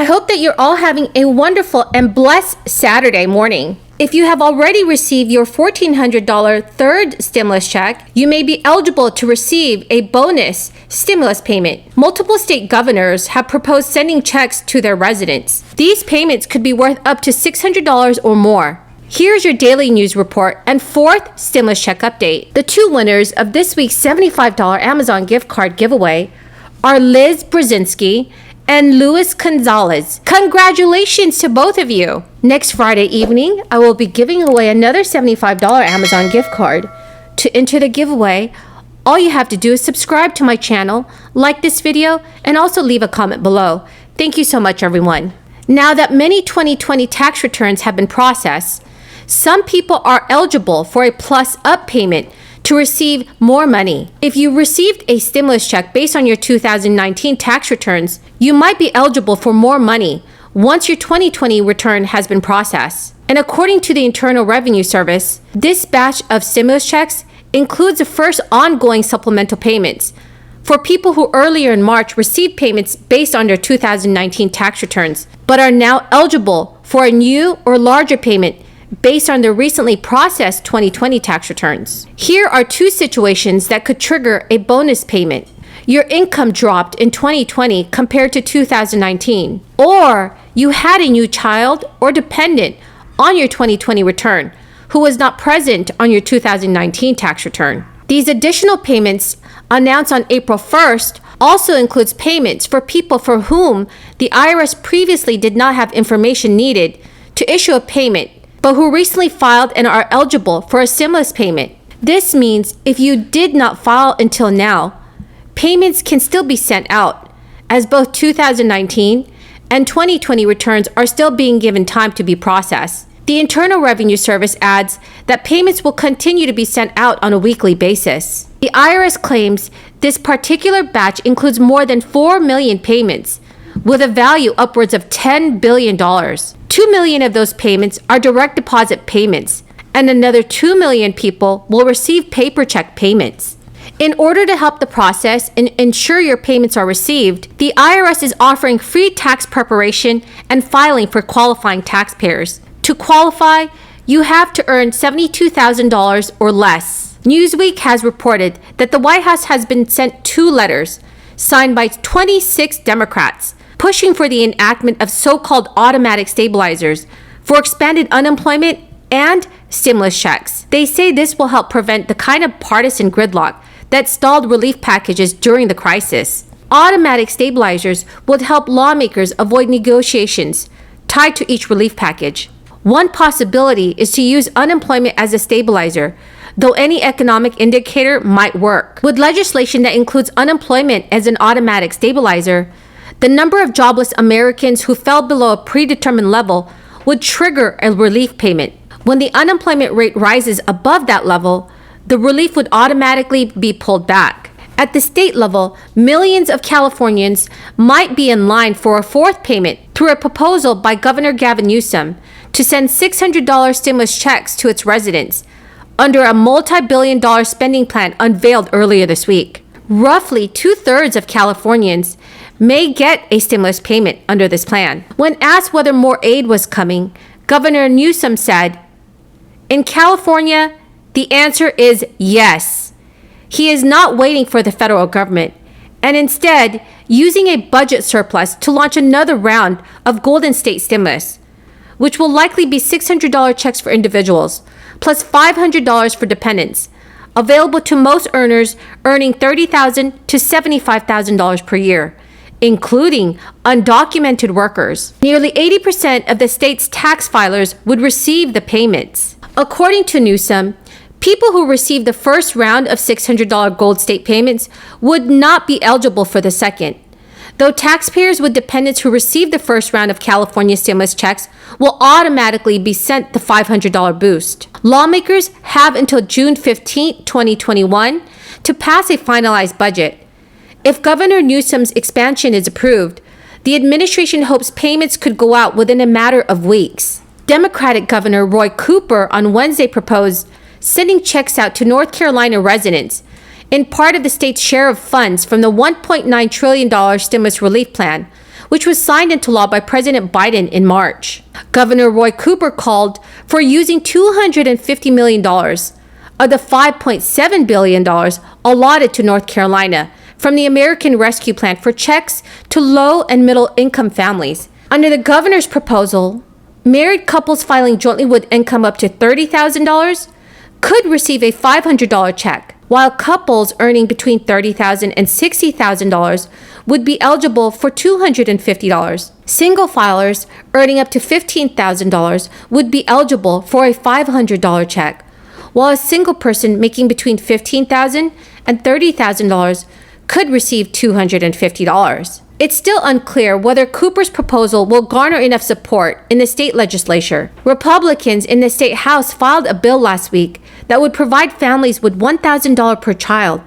I hope that you're all having a wonderful and blessed Saturday morning. If you have already received your $1,400 third stimulus check, you may be eligible to receive a bonus stimulus payment. Multiple state governors have proposed sending checks to their residents. These payments could be worth up to $600 or more. Here's your daily news report and fourth stimulus check update. The two winners of this week's $75 Amazon gift card giveaway are Liz Brzezinski and Luis Gonzalez. Congratulations to both of you. Next Friday evening, I will be giving away another $75 Amazon gift card. To enter the giveaway, all you have to do is subscribe to my channel, like this video, and also leave a comment below. Thank you so much, everyone. Now that many 2020 tax returns have been processed, some people are eligible for a plus-up payment to receive more money. If you received a stimulus check based on your 2019 tax returns, you might be eligible for more money once your 2020 return has been processed. And according to the Internal Revenue Service, this batch of stimulus checks includes the first ongoing supplemental payments for people who earlier in March received payments based on their 2019 tax returns, but are now eligible for a new or larger payment based on the recently processed 2020 tax returns. Here are two situations that could trigger a bonus payment. Your income dropped in 2020 compared to 2019, or you had a new child or dependent on your 2020 return who was not present on your 2019 tax return. These additional payments announced on April 1st also includes payments for people for whom the IRS previously did not have information needed to issue a payment, but who recently filed and are eligible for a stimulus payment. This means if you did not file until now, payments can still be sent out, as both 2019 and 2020 returns are still being given time to be processed. The Internal Revenue Service adds that payments will continue to be sent out on a weekly basis. The IRS claims this particular batch includes more than 4 million payments, with a value upwards of $10 billion. 2 million of those payments are direct deposit payments, and another 2 million people will receive paper check payments. In order to help the process and ensure your payments are received, the IRS is offering free tax preparation and filing for qualifying taxpayers. To qualify, you have to earn $72,000 or less. Newsweek has reported that the White House has been sent 2 letters signed by 26 Democrats pushing for the enactment of so-called automatic stabilizers for expanded unemployment and stimulus checks. They say this will help prevent the kind of partisan gridlock that stalled relief packages during the crisis. Automatic stabilizers would help lawmakers avoid negotiations tied to each relief package. One possibility is to use unemployment as a stabilizer, though any economic indicator might work. With legislation that includes unemployment as an automatic stabilizer, the number of jobless Americans who fell below a predetermined level would trigger a relief payment. When the unemployment rate rises above that level, the relief would automatically be pulled back. At the state level, millions of Californians might be in line for a fourth payment through a proposal by Governor Gavin Newsom to send $600 stimulus checks to its residents under a multi-billion-dollar spending plan unveiled earlier this week. Roughly 2/3 of Californians may get a stimulus payment under this plan. When asked whether more aid was coming, Governor Newsom said, "In California, the answer is yes." He is not waiting for the federal government, and instead using a budget surplus to launch another round of Golden State stimulus, which will likely be $600 checks for individuals, plus $500 for dependents, available to most earners earning $30,000 to $75,000 per year, including undocumented workers. Nearly 80% of the state's tax filers would receive the payments. According to Newsom, people who received the first round of $600 Gold State payments would not be eligible for the second, though taxpayers with dependents who received the first round of California stimulus checks will automatically be sent the $500 boost. Lawmakers have until June 15, 2021 to pass a finalized budget. If Governor Newsom's expansion is approved, the administration hopes payments could go out within a matter of weeks. Democratic Governor Roy Cooper on Wednesday proposed sending checks out to North Carolina residents in part of the state's share of funds from the $1.9 trillion stimulus relief plan, which was signed into law by President Biden in March. Governor Roy Cooper called for using $250 million of the $5.7 billion allotted to North Carolina from the American Rescue Plan for checks to low and middle income families. Under the governor's proposal, married couples filing jointly with income up to $30,000 could receive a $500 check, while couples earning between $30,000 and $60,000 would be eligible for $250. Single filers earning up to $15,000 would be eligible for a $500 check, while a single person making between $15,000 and $30,000 could receive $250. It's still unclear whether Cooper's proposal will garner enough support in the state legislature. Republicans in the state House filed a bill last week that would provide families with $1,000 per child,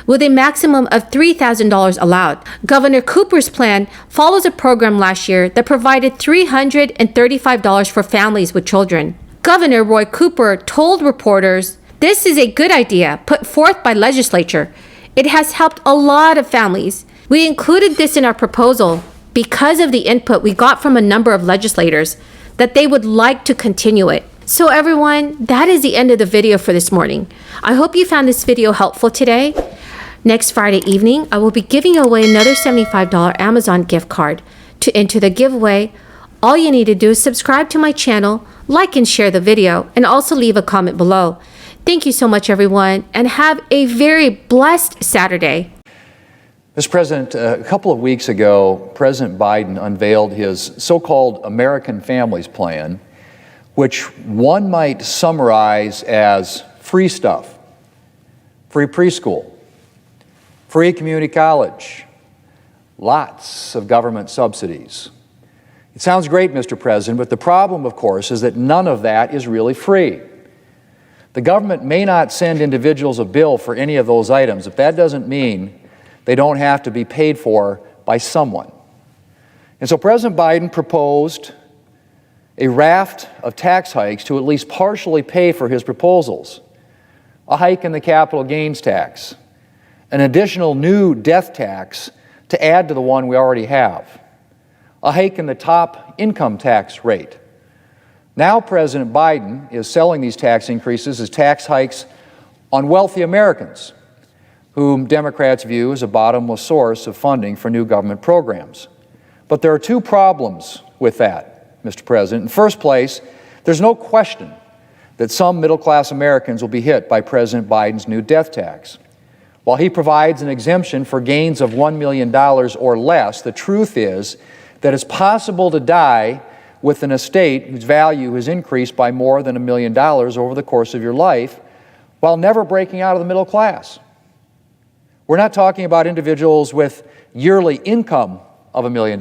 with a maximum of $3,000 allowed. Governor Cooper's plan follows a program last year that provided $335 for families with children. Governor Roy Cooper told reporters, "This is a good idea put forth by legislature. It has helped a lot of families. We included this in our proposal because of the input we got from a number of legislators that they would like to continue it." So everyone, that is the end of the video for this morning. I hope you found this video helpful today. Next Friday evening, I will be giving away another $75 Amazon gift card. To enter the giveaway, all you need to do is subscribe to my channel, like and share the video, and also leave a comment below. Thank you so much, everyone, and have a very blessed Saturday. Mr. President, a couple of weeks ago, President Biden unveiled his so-called American Families Plan, which one might summarize as free stuff: free preschool, free community college, lots of government subsidies. It sounds great, Mr. President, but the problem, of course, is that none of that is really free. The government may not send individuals a bill for any of those items, but that doesn't mean they don't have to be paid for by someone. And so President Biden proposed a raft of tax hikes to at least partially pay for his proposals: a hike in the capital gains tax, an additional new death tax to add to the one we already have, a hike in the top income tax rate. Now President Biden is selling these tax increases as tax hikes on wealthy Americans, whom Democrats view as a bottomless source of funding for new government programs. But there are two problems with that, Mr. President. In the first place, there's no question that some middle-class Americans will be hit by President Biden's new death tax. While he provides an exemption for gains of $1 million or less, the truth is that it's possible to die with an estate whose value has increased by more than $1 million over the course of your life while never breaking out of the middle class. We're not talking about individuals with yearly income of $1 million.